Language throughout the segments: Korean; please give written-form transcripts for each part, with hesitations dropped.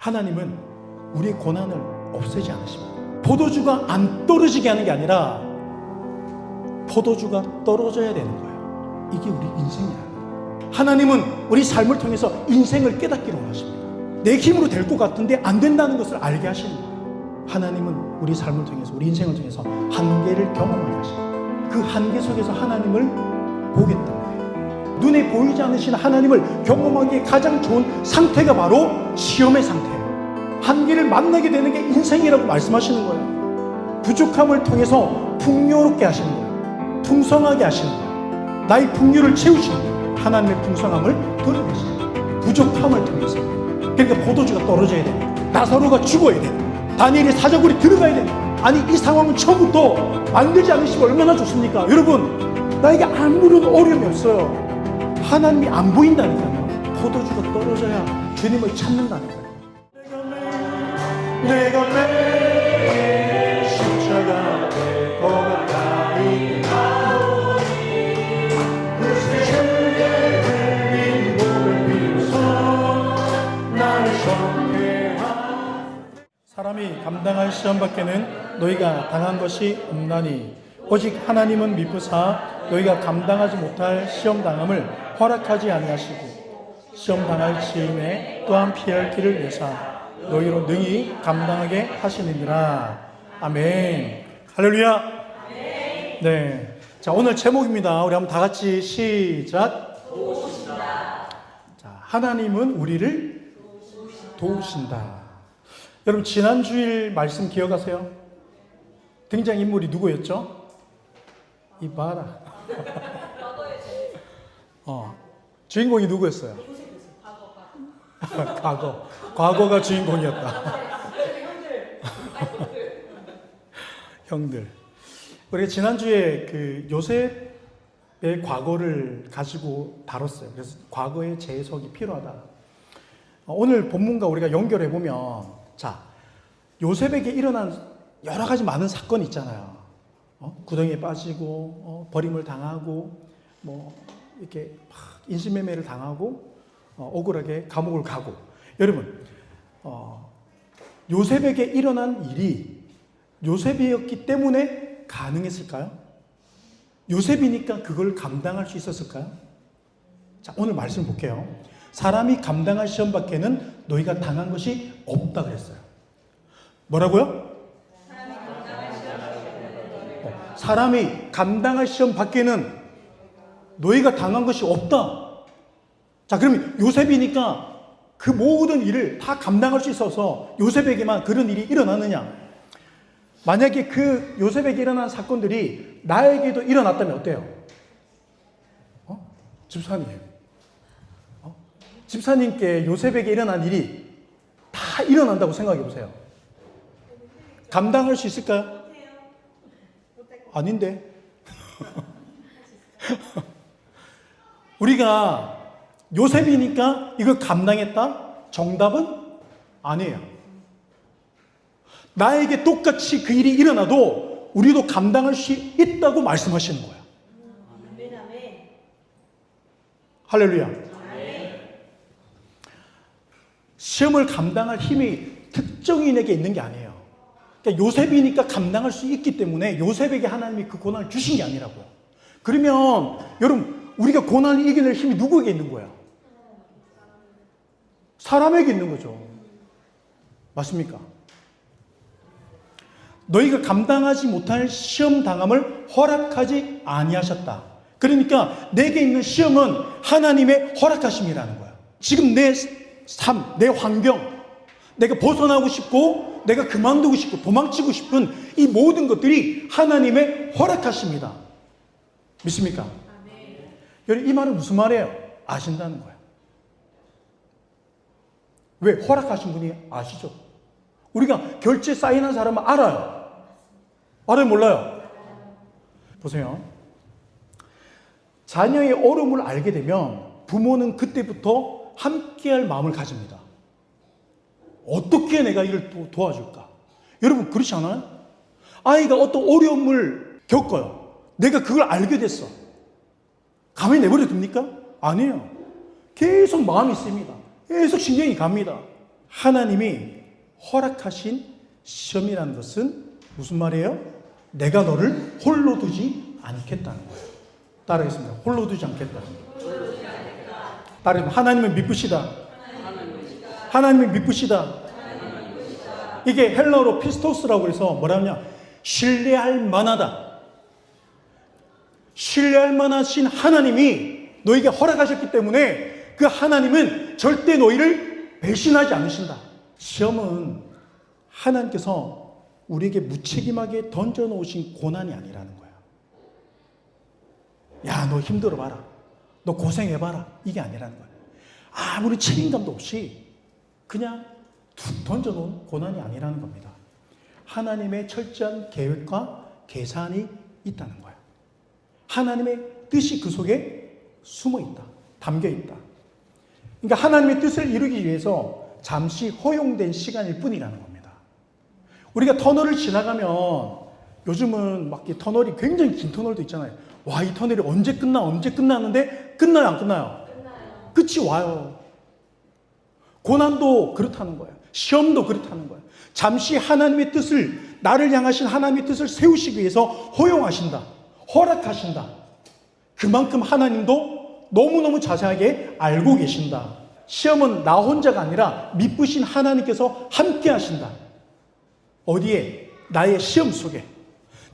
하나님은 우리의 고난을 없애지 않으십니다. 포도주가 안 떨어지게 하는 게 아니라 포도주가 떨어져야 되는 거예요. 이게 우리 인생이라는 거예요. 하나님은 우리 삶을 통해서 인생을 깨닫기를 원하십니다. 내 힘으로 될 것 같은데 안 된다는 것을 알게 하시는 거예요. 하나님은 우리 삶을 통해서, 우리 인생을 통해서 한계를 경험하게 하십니다. 그 한계 속에서 하나님을 보겠다는 거예요. 눈에 보이지 않으시는 하나님을 경험하기에 가장 좋은 상태가 바로 시험의 상태예요. 한계를 만나게 되는 게 인생이라고 말씀하시는 거예요. 부족함을 통해서 풍요롭게 하시는 거예요. 풍성하게 하시는 거예요. 나의 풍요를 채우시는 거예요. 하나님의 풍성함을 드러내시는 거예요. 부족함을 통해서. 그러니까 포도주가 떨어져야 돼요. 나사로가 죽어야 돼요. 다니엘이 사자굴에 들어가야 돼요. 아니, 이 상황은 처음부터 만들지 않으시면 얼마나 좋습니까? 여러분, 나에게 아무런 어려움이 없어요. 하나님이 안 보인다니까요. 포도주가 떨어져야 주님을 찾는다니까요. 내가 매 십자가 되고 나이나오니 주의 흘린 목을 빌어서 나를 성회하라. 사람이 감당할 시험 밖에는 너희가 당한 것이 없나니 오직 하나님은 미쁘사 너희가 감당하지 못할 시험 당함을 허락하지 아니하시고 시험 당할 즈음에 또한 피할 길을 내사 너희로 능히 감당하게 하시느니라. 아멘. 할렐루야. 네. 자, 오늘 제목입니다. 우리 한번 다 같이 시작. 도우신다. 자, 하나님은 우리를 도우신다. 여러분, 지난 주일 말씀 기억하세요? 등장인물이 누구였죠? 이봐라. 주인공이 누구였어요? 과거가 주인공이었다. 형들. 우리가 지난주에 그 요셉의 과거를 가지고 다뤘어요. 그래서 과거의 재해석이 필요하다. 오늘 본문과 우리가 연결해 보면, 자, 요셉에게 일어난 여러 가지 많은 사건이 있잖아요. 구덩이에 빠지고, 버림을 당하고, 이렇게 인신매매를 당하고, 억울하게 감옥을 가고. 여러분, 요셉에게 일어난 일이 요셉이었기 때문에 가능했을까요? 요셉이니까 그걸 감당할 수 있었을까요? 자, 오늘 말씀 볼게요. 사람이 감당할 시험 밖에는 너희가 당한 것이 없다 그랬어요. 뭐라고요? 사람이 감당할 시험 밖에는 너희가 당한 것이 없다. 자, 그러면 요셉이니까 그 모든 일을 다 감당할 수 있어서 요셉에게만 그런 일이 일어나느냐? 만약에 그 요셉에게 일어난 사건들이 나에게도 일어났다면 어때요? 집사님. 집사님께 요셉에게 일어난 일이 다 일어난다고 생각해 보세요. 감당할 수 있을까요? 아닌데. 우리가 요셉이니까 이걸 감당했다? 정답은 아니에요. 나에게 똑같이 그 일이 일어나도 우리도 감당할 수 있다고 말씀하시는 거예요. 할렐루야. 시험을 감당할 힘이 특정인에게 있는 게 아니에요. 그러니까 요셉이니까 감당할 수 있기 때문에 요셉에게 하나님이 그 고난을 주신 게 아니라고요. 그러면 여러분, 우리가 고난을 이겨낼 힘이 누구에게 있는 거야? 사람에게 있는 거죠. 맞습니까? 너희가 감당하지 못할 시험 당함을 허락하지 아니하셨다. 그러니까 내게 있는 시험은 하나님의 허락하심이라는 거야. 지금 내 삶, 내 환경, 내가 벗어나고 싶고 내가 그만두고 싶고 도망치고 싶은 이 모든 것들이 하나님의 허락하십니다. 믿습니까? 여러분, 이 말은 무슨 말이에요? 아신다는 거예요. 왜? 허락하신 분이 아시죠? 우리가 결제 사인한 사람은 알아요. 알아요? 몰라요? 보세요. 자녀의 어려움을 알게 되면 부모는 그때부터 함께할 마음을 가집니다. 어떻게 내가 이를 도와줄까? 여러분, 그렇지 않아요? 아이가 어떤 어려움을 겪어요. 내가 그걸 알게 됐어. 가만히 내버려 둡니까? 아니에요. 계속 마음이 씁니다. 계속 신경이 갑니다. 하나님이 허락하신 시험이라는 것은 무슨 말이에요? 내가 너를 홀로 두지 않겠다는 거예요. 따라하겠습니다. 홀로 두지 않겠다. 따라하겠습니다. 하나님은 미쁘시다. 하나님은 미쁘시다. 이게 헬라어로 피스토스라고 해서 뭐라냐? 신뢰할 만하다. 신뢰할 만하신 하나님이 너에게 허락하셨기 때문에 그 하나님은 절대 너희를 배신하지 않으신다. 시험은 하나님께서 우리에게 무책임하게 던져놓으신 고난이 아니라는 거야. 야, 너 힘들어봐라. 너 고생해봐라. 이게 아니라는 거야. 아무리 책임감도 없이 그냥 툭 던져놓은 고난이 아니라는 겁니다. 하나님의 철저한 계획과 계산이 있다는 거야. 하나님의 뜻이 그 속에 숨어 있다. 담겨 있다. 그러니까 하나님의 뜻을 이루기 위해서 잠시 허용된 시간일 뿐이라는 겁니다. 우리가 터널을 지나가면 요즘은 막 이 터널이 굉장히 긴 터널도 있잖아요. 와, 이 터널이 언제 끝나는데 끝나요, 안 끝나요? 끝이 와요. 고난도 그렇다는 거예요. 시험도 그렇다는 거예요. 잠시 하나님의 뜻을, 나를 향하신 하나님의 뜻을 세우시기 위해서 허용하신다. 허락하신다. 그만큼 하나님도 너무너무 자세하게 알고 계신다. 시험은 나 혼자가 아니라 미쁘신 하나님께서 함께 하신다. 어디에? 나의 시험 속에.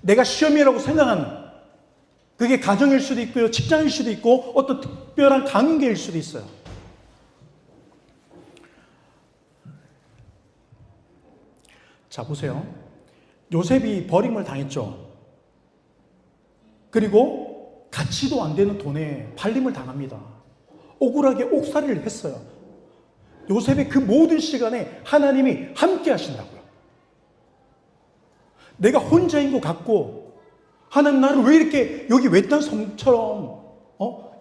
내가 시험이라고 생각하는, 그게 가정일 수도 있고요, 직장일 수도 있고, 어떤 특별한 관계일 수도 있어요. 자, 보세요. 요셉이 버림을 당했죠. 그리고 가치도 안 되는 돈에 팔림을 당합니다. 억울하게 옥살이를 했어요. 요셉의 그 모든 시간에 하나님이 함께 하신다고요. 내가 혼자인 것 같고, 하나님 나를 왜 이렇게 여기 외딴 섬처럼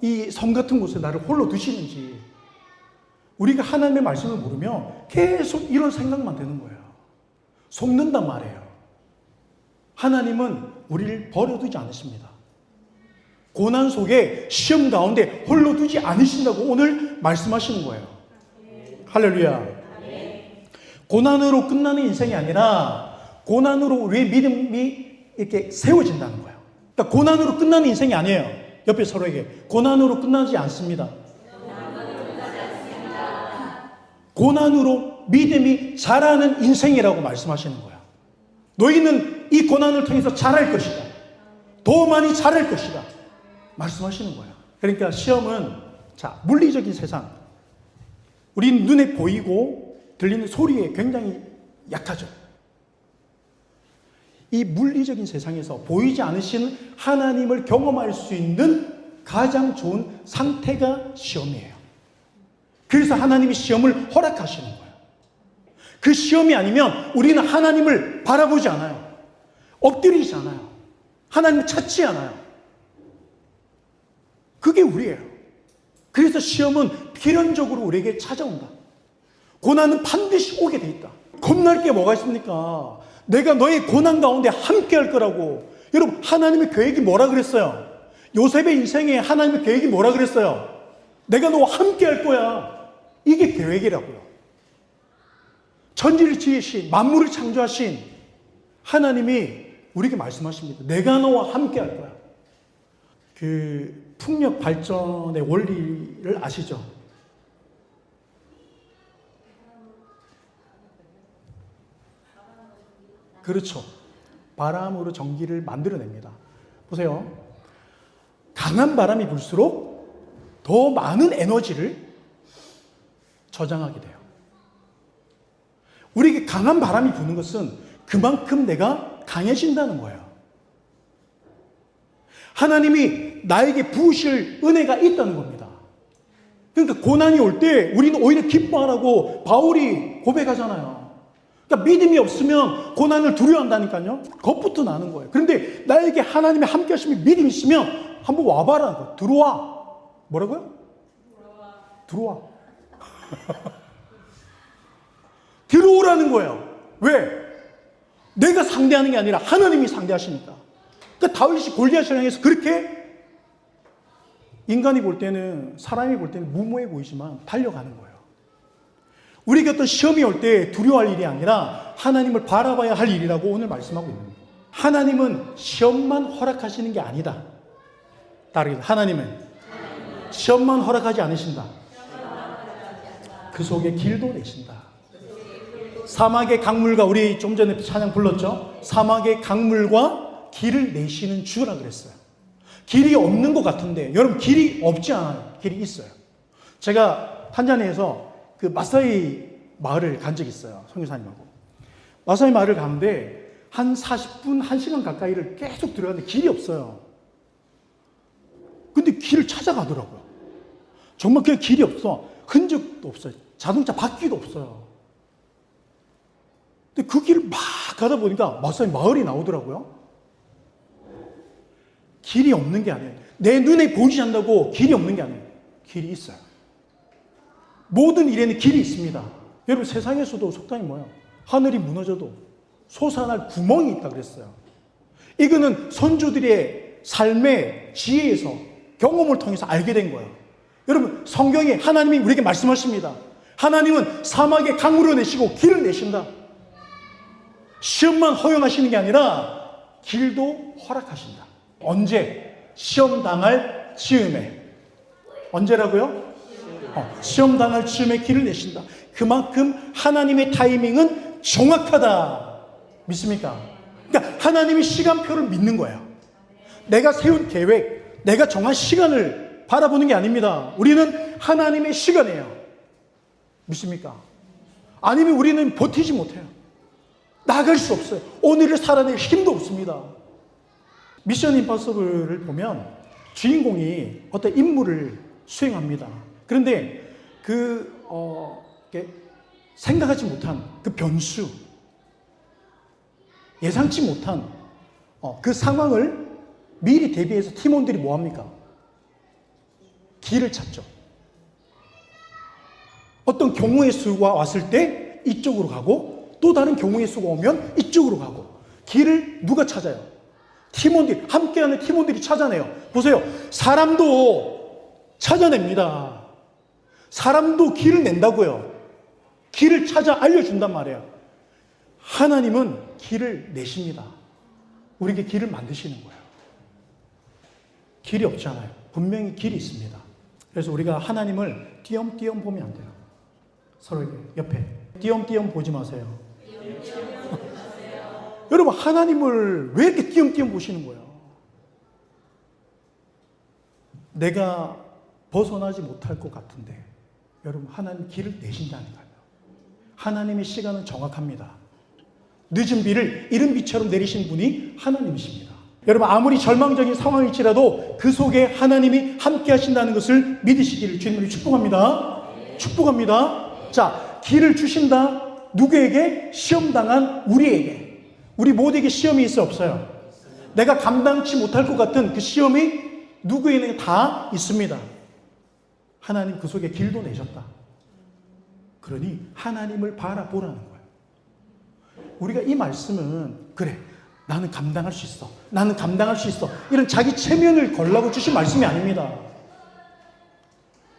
이 섬 같은 곳에 나를 홀로 두시는지, 우리가 하나님의 말씀을 모르면 계속 이런 생각만 드는 거예요. 속는단 말이에요. 하나님은 우리를 버려두지 않으십니다. 고난 속에 시험 가운데 홀로 두지 않으신다고 오늘 말씀하시는 거예요. 할렐루야. 고난으로 끝나는 인생이 아니라 고난으로 우리의 믿음이 이렇게 세워진다는 거예요. 그러니까 고난으로 끝나는 인생이 아니에요. 옆에 서로에게 고난으로 끝나지 않습니다. 고난으로 믿음이 자라는 인생이라고 말씀하시는 거예요. 너희는 이 고난을 통해서 자랄 것이다. 더 많이 자랄 것이다. 말씀하시는 거예요. 그러니까 시험은, 자, 물리적인 세상, 우리 눈에 보이고 들리는 소리에 굉장히 약하죠. 이 물리적인 세상에서 보이지 않으신 하나님을 경험할 수 있는 가장 좋은 상태가 시험이에요. 그래서 하나님이 시험을 허락하시는 거예요. 그 시험이 아니면 우리는 하나님을 바라보지 않아요. 엎드리지 않아요. 하나님을 찾지 않아요. 그게 우리예요. 그래서 시험은 필연적으로 우리에게 찾아온다. 고난은 반드시 오게 돼 있다. 겁날 게 뭐가 있습니까? 내가 너의 고난 가운데 함께 할 거라고. 여러분, 하나님의 계획이 뭐라 그랬어요? 요셉의 인생에 하나님의 계획이 뭐라 그랬어요? 내가 너와 함께 할 거야. 이게 계획이라고요. 천지를 지으신, 만물을 창조하신 하나님이 우리에게 말씀하십니다. 내가 너와 함께 할 거야. 그 풍력 발전의 원리를 아시죠? 그렇죠. 바람으로 전기를 만들어냅니다. 보세요. 강한 바람이 불수록 더 많은 에너지를 저장하게 돼요. 우리에게 강한 바람이 부는 것은 그만큼 내가 강해진다는 거예요. 하나님이 나에게 부으실 은혜가 있다는 겁니다. 그러니까 고난이 올 때 우리는 오히려 기뻐하라고 바울이 고백하잖아요. 그러니까 믿음이 없으면 고난을 두려워한다니까요. 겁부터 나는 거예요. 그런데 나에게 하나님의 함께 하시면 믿음이 있으면 한번 와봐라는 거예요. 들어와. 뭐라고요? 들어와. 들어오라는 거예요. 왜? 내가 상대하는 게 아니라 하나님이 상대하시니까. 그러니까 다윗이 골리앗을 향해서 그렇게 인간이 볼 때는, 사람이 볼 때는 무모해 보이지만 달려가는 거예요. 우리에게 어떤 시험이 올 때 두려워할 일이 아니라 하나님을 바라봐야 할 일이라고 오늘 말씀하고 있는 거예요. 하나님은 시험만 허락하시는 게 아니다. 다르게 하나님은 시험만 허락하지 않으신다. 그 속에 길도 내신다. 사막의 강물과, 우리 좀 전에 찬양 불렀죠? 사막의 강물과 길을 내시는 주라 그랬어요. 길이 없는 것 같은데 여러분, 길이 없지 않아요. 길이 있어요. 제가 탄자니아에서 그 마사이 마을을 간 적이 있어요. 선교사님하고. 마사이 마을을 가는데 한 40분, 1시간 가까이를 계속 들어가는데 길이 없어요. 근데 길을 찾아가더라고요. 정말 그냥 길이 없어. 흔적도 없어요. 자동차 바퀴도 없어요. 근데 그 길을 막 가다 보니까 마사이 마을이 나오더라고요. 길이 없는 게 아니에요. 내 눈에 보이지 않는다고 길이 없는 게 아니에요. 길이 있어요. 모든 일에는 길이 있습니다. 여러분, 세상에서도 속담이 뭐예요? 하늘이 무너져도 솟아날 구멍이 있다 그랬어요. 이거는 선조들의 삶의 지혜에서, 경험을 통해서 알게 된 거예요. 여러분, 성경에 하나님이 우리에게 말씀하십니다. 하나님은 사막에 강물을 내시고 길을 내신다. 시험만 허용하시는 게 아니라 길도 허락하신다. 언제? 시험 당할 즈음에. 언제라고요? 시험 당할 즈음에 길을 내신다. 그만큼 하나님의 타이밍은 정확하다. 믿습니까? 그러니까 하나님이 시간표를 믿는 거예요. 내가 세운 계획, 내가 정한 시간을 바라보는 게 아닙니다. 우리는 하나님의 시간이에요. 믿습니까? 아니면 우리는 버티지 못해요. 나갈 수 없어요. 오늘을 살아낼 힘도 없습니다. 미션 임파서블을 보면 주인공이 어떤 임무를 수행합니다. 그런데 생각하지 못한 그 변수, 예상치 못한 그 상황을 미리 대비해서 팀원들이 뭐 합니까? 길을 찾죠. 어떤 경우의 수가 왔을 때 이쪽으로 가고, 또 다른 경우의 수가 오면 이쪽으로 가고, 길을 누가 찾아요? 팀원들이, 함께하는 팀원들이 찾아내요. 보세요. 사람도 찾아냅니다. 사람도 길을 낸다고요. 길을 찾아 알려준단 말이에요. 하나님은 길을 내십니다. 우리에게 길을 만드시는 거예요. 길이 없잖아요. 분명히 길이 있습니다. 그래서 우리가 하나님을 띄엄띄엄 보면 안 돼요. 서로에게 옆에 띄엄띄엄 보지 마세요. 여러분, 하나님을 왜 이렇게 띄엄띄엄 보시는 거예요? 내가 벗어나지 못할 것 같은데 여러분, 하나님 길을 내신다니까요. 하나님의 시간은 정확합니다. 늦은 비를 이른 비처럼 내리신 분이 하나님이십니다. 여러분, 아무리 절망적인 상황일지라도 그 속에 하나님이 함께 하신다는 것을 믿으시기를 주님으로 축복합니다. 축복합니다. 자, 길을 주신다. 누구에게? 시험당한 우리에게. 우리 모두에게 시험이 있어 없어요? 내가 감당치 못할 것 같은 그 시험이 누구에게 다 있습니다. 하나님 그 속에 길도 내셨다. 그러니 하나님을 바라보라는 거예요. 우리가 이 말씀은, 그래, 나는 감당할 수 있어, 나는 감당할 수 있어, 이런 자기 체면을 걸라고 주신 말씀이 아닙니다.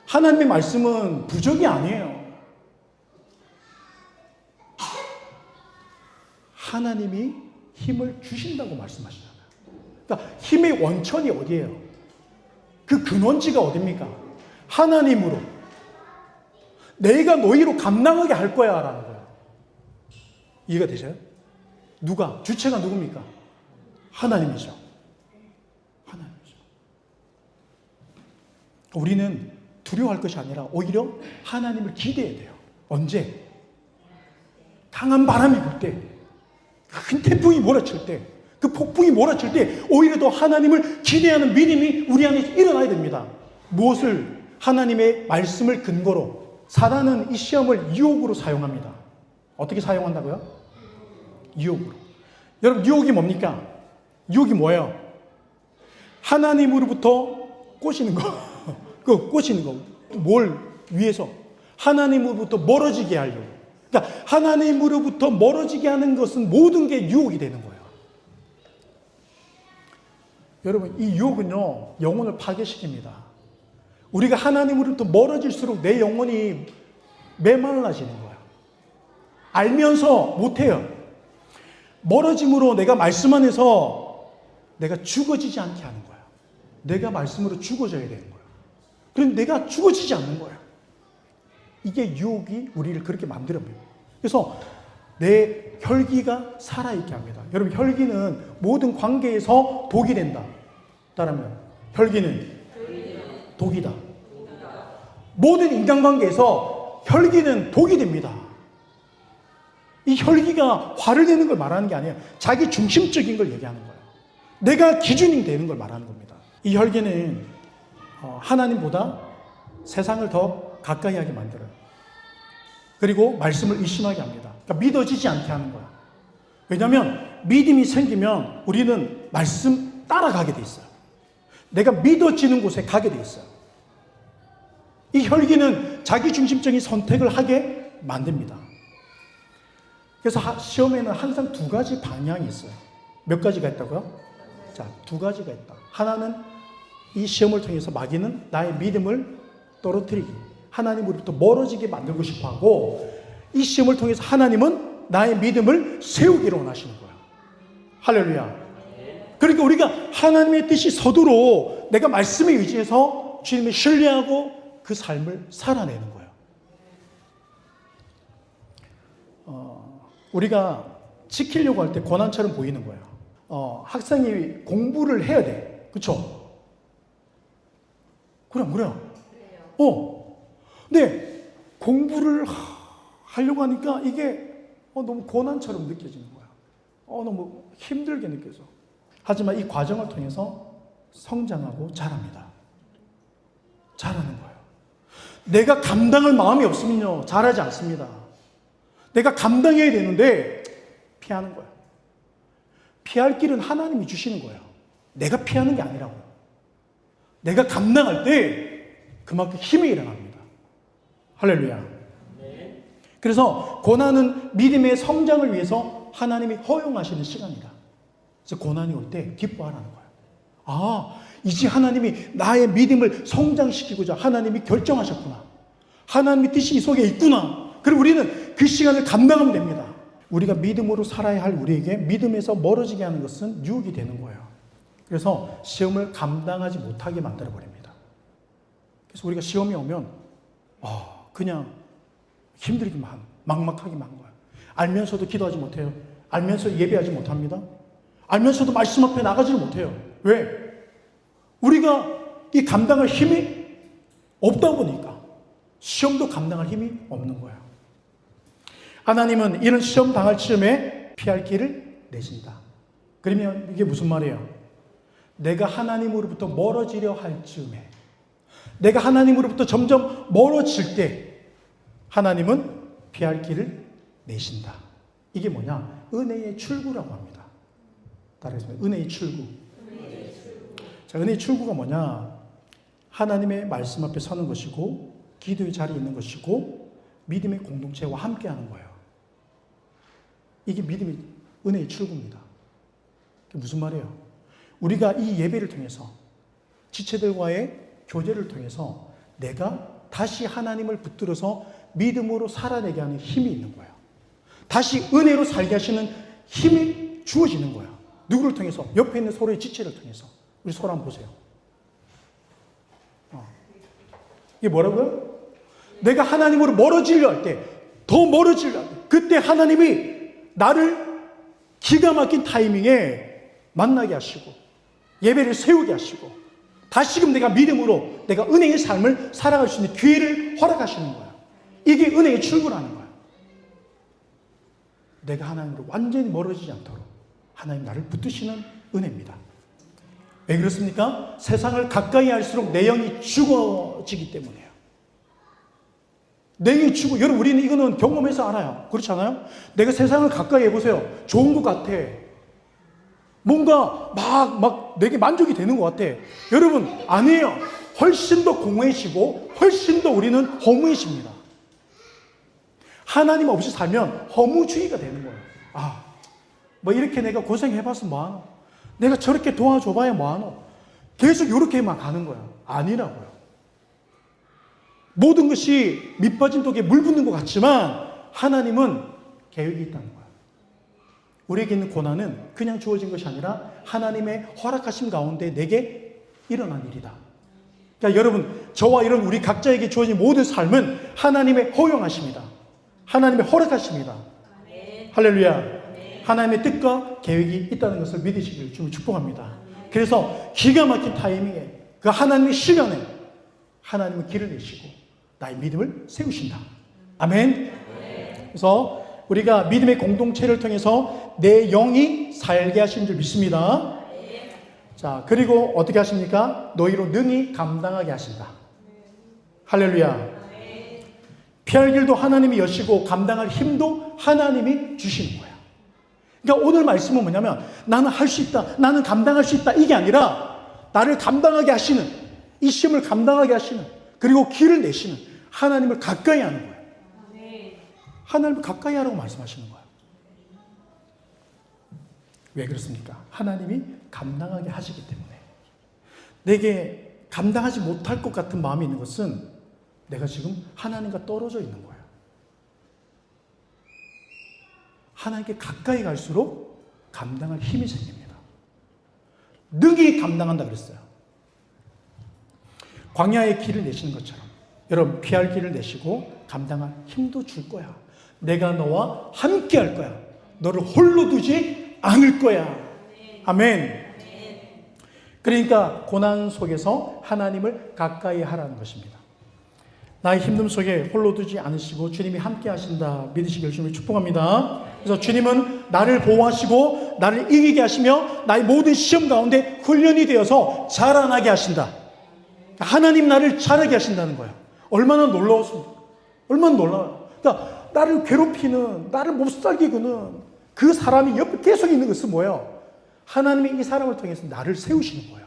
하나님의 말씀은 부족이 아니에요. 하나님이 힘을 주신다고 말씀하시잖아요. 그러니까 힘의 원천이 어디예요? 그 근원지가 어디입니까? 하나님으로. 내가 너희로 감당하게 할 거야 라는 거예요. 이해가 되세요? 누가? 주체가 누굽니까? 하나님이죠. 하나님이죠. 우리는 두려워할 것이 아니라 오히려 하나님을 기대해야 돼요. 언제? 강한 바람이 불 때, 큰 태풍이 몰아칠 때, 그 폭풍이 몰아칠 때 오히려 더 하나님을 기대하는 믿음이 우리 안에 일어나야 됩니다. 무엇을? 하나님의 말씀을 근거로. 사단은 이 시험을 유혹으로 사용합니다. 어떻게 사용한다고요? 유혹으로. 여러분, 유혹이 뭡니까? 유혹이 뭐예요? 하나님으로부터 꼬시는 거. 그 꼬시는 거. 뭘 위해서? 하나님으로부터 멀어지게 하려고. 그러니까 하나님으로부터 멀어지게 하는 것은 모든 게 유혹이 되는 거예요. 여러분, 이 유혹은요, 영혼을 파괴시킵니다. 우리가 하나님으로부터 멀어질수록 내 영혼이 메말라지는 거예요. 알면서 못해요. 멀어짐으로 내가 말씀 안에서 내가 죽어지지 않게 하는 거야. 내가 말씀으로 죽어져야 되는 거야. 그런데 내가 죽어지지 않는 거야. 이게 유혹이 우리를 그렇게 만들어요. 그래서 내 혈기가 살아있게 합니다. 여러분, 혈기는 모든 관계에서 독이 된다. 따라하면 혈기는 독이다. 모든 인간관계에서 혈기는 독이 됩니다. 이 혈기가 화를 내는 걸 말하는 게 아니에요. 자기 중심적인 걸 얘기하는 거예요. 내가 기준이 되는 걸 말하는 겁니다. 이 혈기는 하나님보다 세상을 더 가까이 하게 만들어요. 그리고 말씀을 의심하게 합니다. 그러니까 믿어지지 않게 하는 거야. 왜냐하면 믿음이 생기면 우리는 말씀 따라가게 돼 있어요. 내가 믿어지는 곳에 가게 돼 있어요. 이 혈기는 자기 중심적인 선택을 하게 만듭니다. 그래서 시험에는 항상 두 가지 방향이 있어요. 몇 가지가 있다고요? 자, 두 가지가 있다. 하나는 이 시험을 통해서 마귀는 나의 믿음을 떨어뜨리기, 하나님으로부터 멀어지게 만들고 싶어 하고, 이 시험을 통해서 하나님은 나의 믿음을 세우기를 원하시는 거예요. 할렐루야. 그러니까 우리가 하나님의 뜻이 서두로 내가 말씀에 의지해서 주님을 신뢰하고 그 삶을 살아내는 거예요. 우리가 지키려고 할 때 고난처럼 보이는 거예요. 학생이 공부를 해야 돼. 그렇죠? 그래요. 근데 공부를 하려고 하니까 이게 너무 고난처럼 느껴지는 거야. 너무 힘들게 느껴져. 하지만 이 과정을 통해서 성장하고 자랍니다. 자라는 거예요. 내가 감당할 마음이 없으면요, 잘하지 않습니다. 내가 감당해야 되는데 피하는 거예요. 피할 길은 하나님이 주시는 거예요. 내가 피하는 게 아니라고요. 내가 감당할 때 그만큼 힘이 일어납니다. 할렐루야. 그래서 고난은 믿음의 성장을 위해서 하나님이 허용하시는 시간이다. 그래서 고난이 올 때 기뻐하라는 거예요. 이제 하나님이 나의 믿음을 성장시키고자 하나님이 결정하셨구나. 하나님의 뜻이 이 속에 있구나. 그리고 우리는 그 시간을 감당하면 됩니다. 우리가 믿음으로 살아야 할 우리에게 믿음에서 멀어지게 하는 것은 유혹이 되는 거예요. 그래서 시험을 감당하지 못하게 만들어버립니다. 그래서 우리가 시험이 오면 그냥 힘들기만 하는, 막막하기만 한 거예요. 알면서도 기도하지 못해요. 알면서 예배하지 못합니다. 알면서도 말씀 앞에 나가지를 못해요. 왜? 우리가 이 감당할 힘이 없다 보니까 시험도 감당할 힘이 없는 거예요. 하나님은 이런 시험 당할 즈음에 피할 길을 내신다. 그러면 이게 무슨 말이에요? 내가 하나님으로부터 멀어지려 할 즈음에, 내가 하나님으로부터 점점 멀어질 때 하나님은 피할 길을 내신다. 이게 뭐냐? 은혜의 출구라고 합니다. 따라해보세요. 은혜의 출구. 자, 은혜의 출구가 뭐냐? 하나님의 말씀 앞에 서는 것이고, 기도의 자리에 있는 것이고, 믿음의 공동체와 함께 하는 거예요. 이게 믿음의 은혜의 출구입니다. 그게 무슨 말이에요? 우리가 이 예배를 통해서, 지체들과의 교제를 통해서 내가 다시 하나님을 붙들어서 믿음으로 살아내게 하는 힘이 있는 거예요. 다시 은혜로 살게 하시는 힘이 주어지는 거예요. 누구를 통해서? 옆에 있는 서로의 지체를 통해서. 우리 서로 한번 보세요. 이게 뭐라고요? 내가 하나님으로 멀어지려 할 때, 더 멀어지려 할 때, 그때 하나님이 나를 기가 막힌 타이밍에 만나게 하시고, 예배를 세우게 하시고, 다시금 내가 믿음으로 내가 은혜의 삶을 살아갈 수 있는 기회를 허락하시는 거야. 이게 은혜의 출구라는 거야. 내가 하나님으로 완전히 멀어지지 않도록 하나님 나를 붙드시는 은혜입니다. 왜 그렇습니까? 세상을 가까이 할수록 내 영이 죽어지기 때문이에요. 내 영이 죽어. 여러분, 우리는 이거는 경험해서 알아요. 그렇지 않아요? 내가 세상을 가까이 해보세요. 좋은 것 같아. 뭔가 막 내게 만족이 되는 것 같아. 여러분, 아니에요. 훨씬 더 공허해지고 훨씬 더 우리는 허무해집니다. 하나님 없이 살면 허무주의가 되는 거예요. 뭐 이렇게 내가 고생해봐서 뭐하노? 내가 저렇게 도와줘봐야 뭐하노? 계속 이렇게만 가는 거예요. 아니라고요. 모든 것이 밑 빠진 독에 물 붓는 것 같지만 하나님은 계획이 있다는 거야. 우리에게 있는 고난은 그냥 주어진 것이 아니라 하나님의 허락하심 가운데 내게 일어난 일이다. 그러니까 여러분, 저와 이런 우리 각자에게 주어진 모든 삶은 하나님의 허용하십니다. 하나님의 허락하십니다. 할렐루야. 하나님의 뜻과 계획이 있다는 것을 믿으시기를 주님 축복합니다. 그래서 기가 막힌 타이밍에 그 하나님의 시간에 하나님은 길을 내시고 나의 믿음을 세우신다. 아멘. 그래서 우리가 믿음의 공동체를 통해서 내 영이 살게 하신 줄 믿습니다. 자, 그리고 어떻게 하십니까? 너희로 능히 감당하게 하신다. 할렐루야. 피할 길도 하나님이 여시고 감당할 힘도 하나님이 주시는 거야. 그러니까 오늘 말씀은 뭐냐면 나는 할 수 있다, 나는 감당할 수 있다, 이게 아니라 나를 감당하게 하시는, 이 시험을 감당하게 하시는, 그리고 길을 내시는 하나님을 가까이 하는 거예요. 하나님을 가까이 하라고 말씀하시는 거예요. 왜 그렇습니까? 하나님이 감당하게 하시기 때문에. 내게 감당하지 못할 것 같은 마음이 있는 것은 내가 지금 하나님과 떨어져 있는 거예요. 하나님께 가까이 갈수록 감당할 힘이 생깁니다. 능히 감당한다 그랬어요. 광야의 길을 내시는 것처럼 여러분, 피할 길을 내시고 감당할 힘도 줄 거야. 내가 너와 함께 할 거야. 너를 홀로 두지 않을 거야. 아멘. 그러니까 고난 속에서 하나님을 가까이 하라는 것입니다. 나의 힘듦 속에 홀로 두지 않으시고 주님이 함께 하신다 믿으시길 주님을 축복합니다. 그래서 주님은 나를 보호하시고 나를 이기게 하시며 나의 모든 시험 가운데 훈련이 되어서 자라나게 하신다. 하나님 나를 자라게 하신다는 거예요. 얼마나 놀라웠습니까? 얼마나 놀라워요. 그러니까 나를 괴롭히는, 나를 못 살게 구는 그 사람이 옆에 계속 있는 것은 뭐예요? 하나님이 이 사람을 통해서 나를 세우시는 거예요.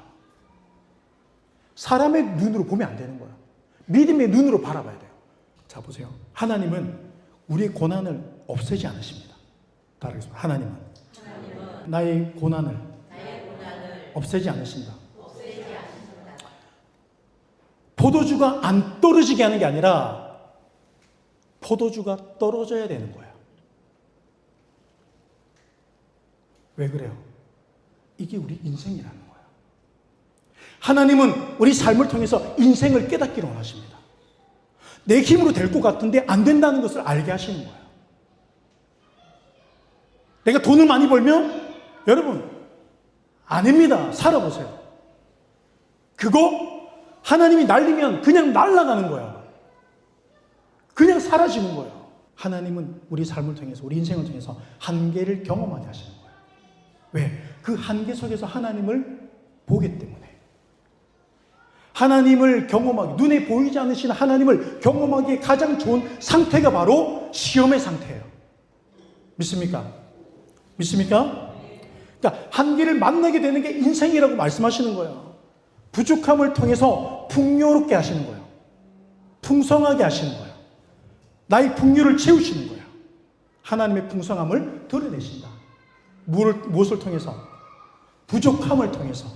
사람의 눈으로 보면 안 되는 거예요. 믿음의 눈으로 바라봐야 돼요. 자, 보세요. 하나님은 우리의 고난을 없애지 않으십니다. 따라하겠습니다. 하나님은 나의 고난을 없애지 않으신다. 포도주가 안 떨어지게 하는 게 아니라 포도주가 떨어져야 되는 거예요. 왜 그래요? 이게 우리 인생이라는 거예요. 하나님은 우리 삶을 통해서 인생을 깨닫기를 원하십니다. 내 힘으로 될 것 같은데 안 된다는 것을 알게 하시는 거예요. 내가 돈을 많이 벌면 여러분 아닙니다. 살아보세요. 그거 하나님이 날리면 그냥 날아가는 거예요. 그냥 사라지는 거예요. 하나님은 우리 삶을 통해서, 우리 인생을 통해서 한계를 경험하게 하시는 거예요. 왜? 그 한계 속에서 하나님을 보기 때문에. 하나님을 경험하기, 눈에 보이지 않으신 하나님을 경험하기에 가장 좋은 상태가 바로 시험의 상태예요. 믿습니까? 믿습니까? 그러니까 한계를 만나게 되는 게 인생이라고 말씀하시는 거예요. 부족함을 통해서 풍요롭게 하시는 거예요. 풍성하게 하시는 거예요. 나의 풍요를 채우시는 거예요. 하나님의 풍성함을 드러내신다. 무엇을 통해서? 부족함을 통해서.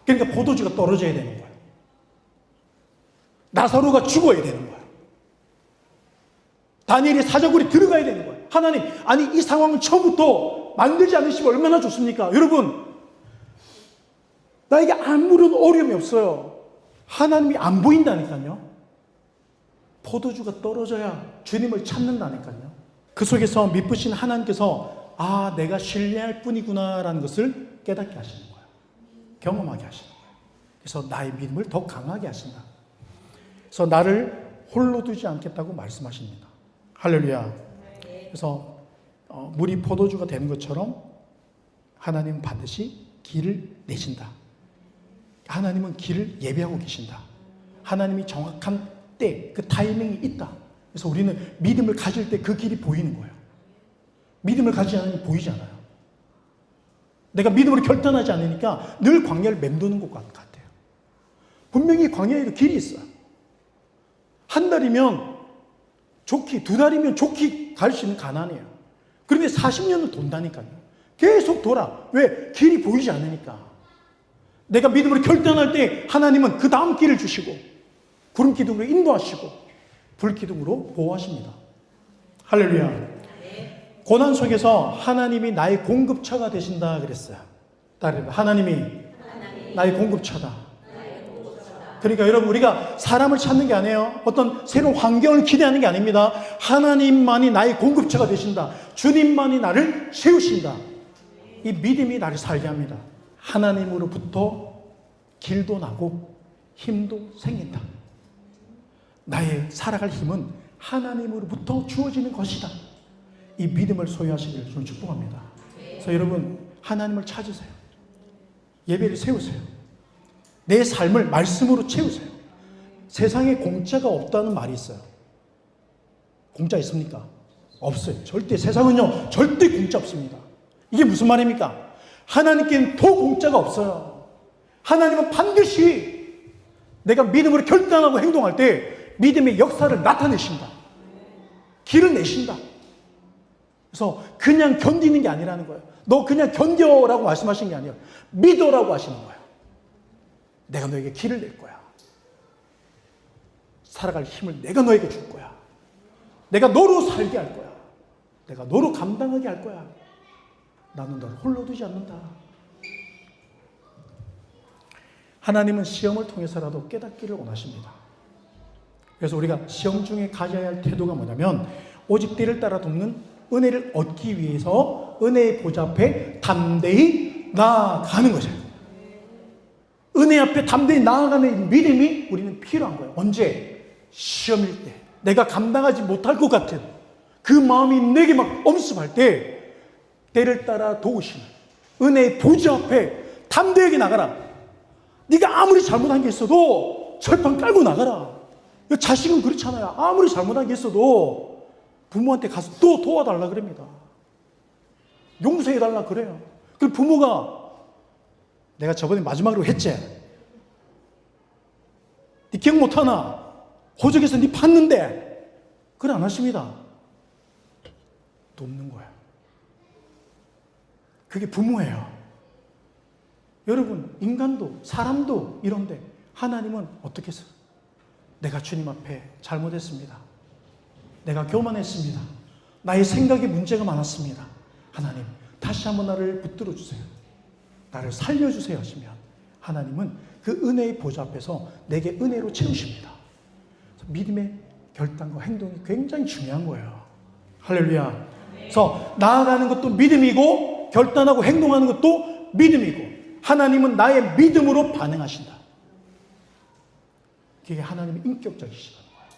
그러니까 포도주가 떨어져야 되는 거예요. 나사로가 죽어야 되는 거예요. 다니엘이 사자굴에 들어가야 되는 거예요. 하나님, 아니 이 상황은 처음부터 만들지 않으시면 얼마나 좋습니까? 여러분, 나에게 아무런 어려움이 없어요. 하나님이 안 보인다니까요. 포도주가 떨어져야 주님을 찾는다니까요. 그 속에서 미쁘신 하나님께서 아, 내가 신뢰할 뿐이구나 라는 것을 깨닫게 하시는 거예요. 경험하게 하시는 거예요. 그래서 나의 믿음을 더 강하게 하신다. 그래서 나를 홀로 두지 않겠다고 말씀하십니다. 할렐루야. 그래서 물이 포도주가 되는 것처럼 하나님은 반드시 길을 내신다. 하나님은 길을 예비하고 계신다. 하나님이 정확한 때, 그 타이밍이 있다. 그래서 우리는 믿음을 가질 때 그 길이 보이는 거예요. 믿음을 가지지 않으면 보이지 않아요. 내가 믿음으로 결단하지 않으니까 늘 광야를 맴도는 것 같아요. 분명히 광야에도 길이 있어요. 한 달이면 좋게, 두 달이면 좋게 갈 수 있는 가난이에요. 그런데 40년을 돈다니까요. 계속 돌아. 왜? 길이 보이지 않으니까. 내가 믿음으로 결단할 때 하나님은 그 다음 길을 주시고 구름 기둥으로 인도하시고 불 기둥으로 보호하십니다. 할렐루야. 고난 속에서 하나님이 나의 공급처가 되신다 그랬어요. 따르면 하나님이 나의 공급처다. 그러니까 여러분, 우리가 사람을 찾는 게 아니에요. 어떤 새로운 환경을 기대하는 게 아닙니다. 하나님만이 나의 공급처가 되신다. 주님만이 나를 세우신다. 이 믿음이 나를 살게 합니다. 하나님으로부터 길도 나고 힘도 생긴다. 나의 살아갈 힘은 하나님으로부터 주어지는 것이다. 이 믿음을 소유하시기를 저는 축복합니다. 그래서 여러분, 하나님을 찾으세요. 예배를 세우세요. 내 삶을 말씀으로 채우세요. 세상에 공짜가 없다는 말이 있어요. 공짜 있습니까? 없어요. 절대. 세상은요, 절대 공짜 없습니다. 이게 무슨 말입니까? 하나님께는 더 공짜가 없어요. 하나님은 반드시 내가 믿음으로 결단하고 행동할 때 믿음의 역사를 나타내신다. 길을 내신다. 그래서 그냥 견디는 게 아니라는 거예요. 너 그냥 견뎌라고 말씀하신 게 아니에요. 믿어라고 하시는 거예요. 내가 너에게 길을 낼 거야. 살아갈 힘을 내가 너에게 줄 거야. 내가 너로 살게 할 거야. 내가 너로 감당하게 할 거야. 나는 너를 홀로 두지 않는다. 하나님은 시험을 통해서라도 깨닫기를 원하십니다. 그래서 우리가 시험 중에 가져야 할 태도가 뭐냐면, 오직 때를 따라 돕는 은혜를 얻기 위해서 은혜의 보좌 앞에 담대히 나아가는 것이에요. 은혜 앞에 담대히 나아가는 믿음이 우리는 필요한 거예요. 언제? 시험일 때. 내가 감당하지 못할 것 같은 그 마음이 내게 막 엄습할 때, 때를 따라 도우시는 은혜의 보좌 앞에 담대하게 나가라. 네가 아무리 잘못한 게 있어도 철판 깔고 나가라. 자식은 그렇잖아요. 아무리 잘못한 게 있어도 부모한테 가서 또 도와달라 그럽니다. 용서해달라 그래요. 그 부모가, 내가 저번에 마지막으로 했지, 네 기억 못하나? 호적에서 네 봤는데. 그래 안 하십니다. 돕는 거야. 그게 부모예요. 여러분, 인간도 사람도 이런데 하나님은 어떻게 했어요? 내가 주님 앞에 잘못했습니다. 내가 교만했습니다. 나의 생각에 문제가 많았습니다. 하나님, 다시 한번 나를 붙들어 주세요. 나를 살려주세요 하시면 하나님은 그 은혜의 보좌 앞에서 내게 은혜로 채우십니다. 믿음의 결단과 행동이 굉장히 중요한 거예요. 할렐루야. 그래서 나아가는 것도 믿음이고 결단하고 행동하는 것도 믿음이고, 하나님은 나의 믿음으로 반응하신다. 그게 하나님의 인격적이시다는 거예요.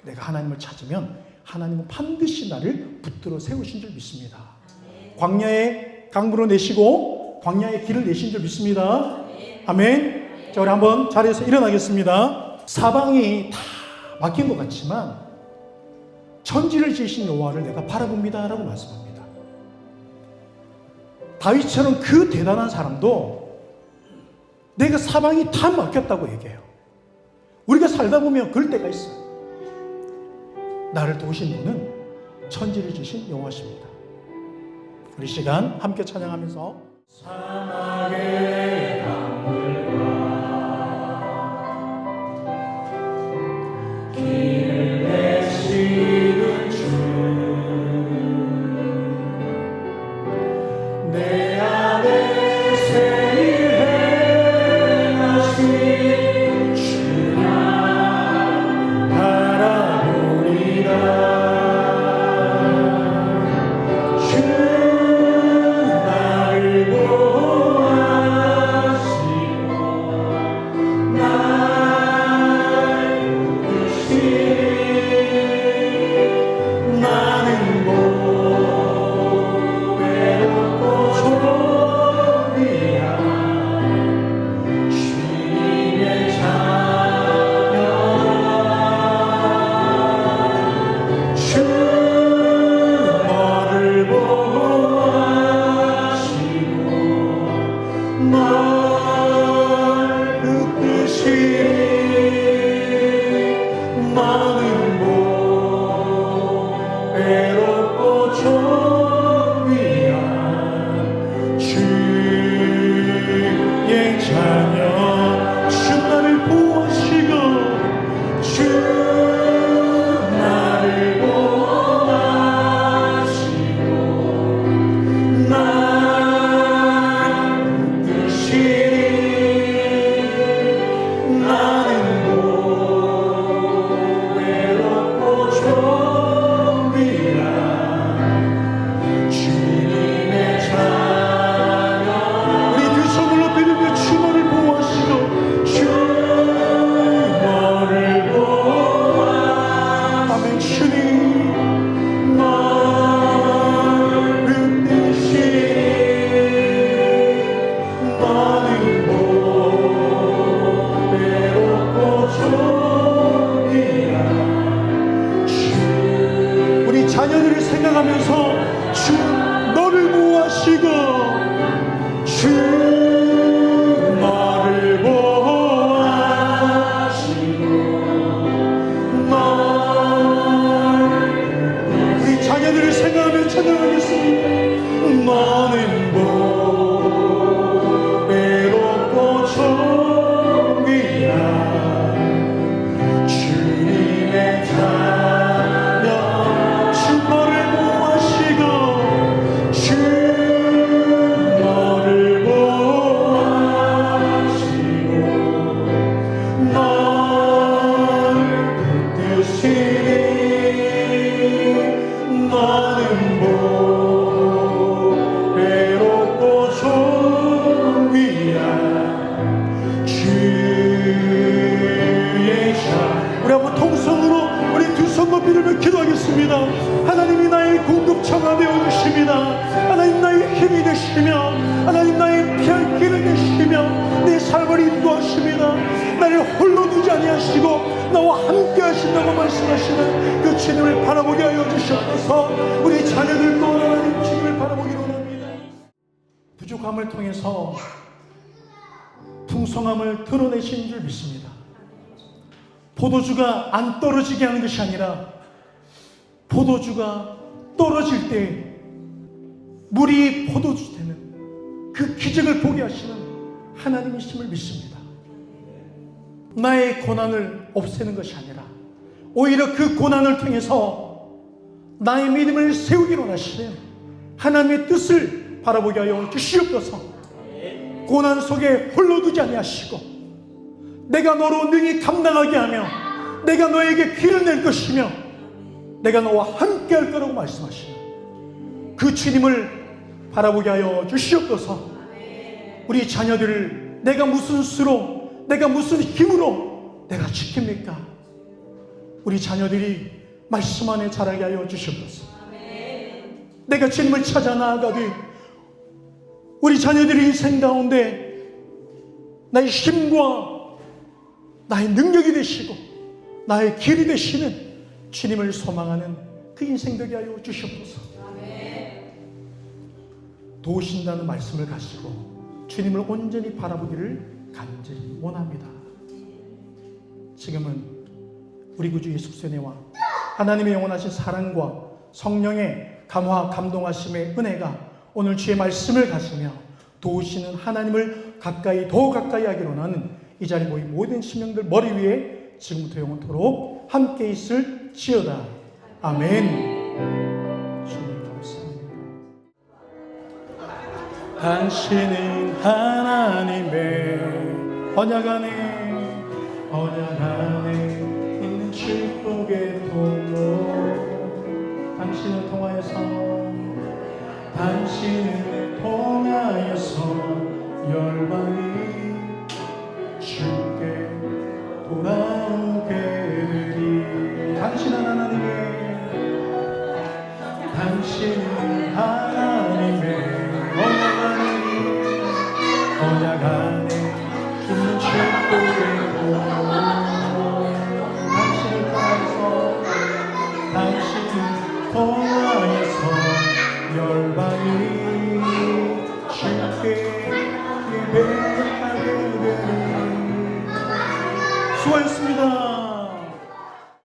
내가 하나님을 찾으면 하나님은 반드시 나를 붙들어 세우신 줄 믿습니다. 광야의 강물을 내시고 광야의 길을 내신 줄 믿습니다. 아멘. 자, 우리 한번 자리에서 일어나겠습니다. 사방이 다 막힌 것 같지만 천지를 지으신 여호와를 내가 바라봅니다 라고 말씀합니다. 다윗처럼 그 대단한 사람도 내가 사방이 다 막혔다고 얘기해요. 우리가 살다 보면 그럴 때가 있어요. 나를 도우신 분은 천지를 지으신 여호와십니다. 우리 시간 함께 찬양하면서 사막의 강물과 길을 내시는 주, 내 안에 새 일 행하신 주나 바라보리라. 주 나를 보호하시고 날 부르시니 나는 못 외롭고 믿음이 되시며 하나님 나의 피할 길을 되시며 내 삶을 인도하십니다. 나를 홀로 두지 아니하시고 나와 함께 하신다고 말씀하시는 그 주님을 바라보게 하여 주시옵소서. 우리 자녀들도 하나님 주님을 바라보기를 원합니다. 부족함을 통해서 풍성함을 드러내신 줄 믿습니다. 포도주가 안 떨어지게 하는 것이 아니라 포도주가 떨어질 때 물이 포도주 되는 그 기적을 보게 하시는 하나님이심을 믿습니다. 나의 고난을 없애는 것이 아니라 오히려 그 고난을 통해서 나의 믿음을 세우기로 하시는 하나님의 뜻을 바라보게 하여 주시옵소서. 고난 속에 홀로 두지 아니하시고 내가 너로 능히 감당하게 하며 내가 너에게 길을 낼 것이며 내가 너와 함께 할 거라고 말씀하시는 그 주님을 바라보게 하여 주시옵소서. 우리 자녀들을 내가 무슨 수로 내가 무슨 힘으로 내가 지킵니까? 우리 자녀들이 말씀 안에 자라게 하여 주시옵소서. 내가 주님을 찾아 나아가되 우리 자녀들의 인생 가운데 나의 힘과 나의 능력이 되시고 나의 길이 되시는 주님을 소망하는 그 인생 되게 하여 주시옵소서. 도우신다는 말씀을 가지고 주님을 온전히 바라보기를 간절히 원합니다. 지금은 우리 구주 예수 그리스도와 하나님의 영원하신 사랑과 성령의 감화 감동하심의 은혜가 오늘 주의 말씀을 가지며 도우시는 하나님을 가까이 더욱 가까이 하기로 하는 이 자리에 모인 모든 심령들 머리 위에 지금부터 영원토록 함께 있을 지어다. 아멘. 주님 감사합니다. 당신은 하나님의 언약 안에 있는 축복의 통로. 당신을 통하여서 열방이 주께 돌아오게 되리. 당신은 하나님의 언약 안에 있는 축복의 통로.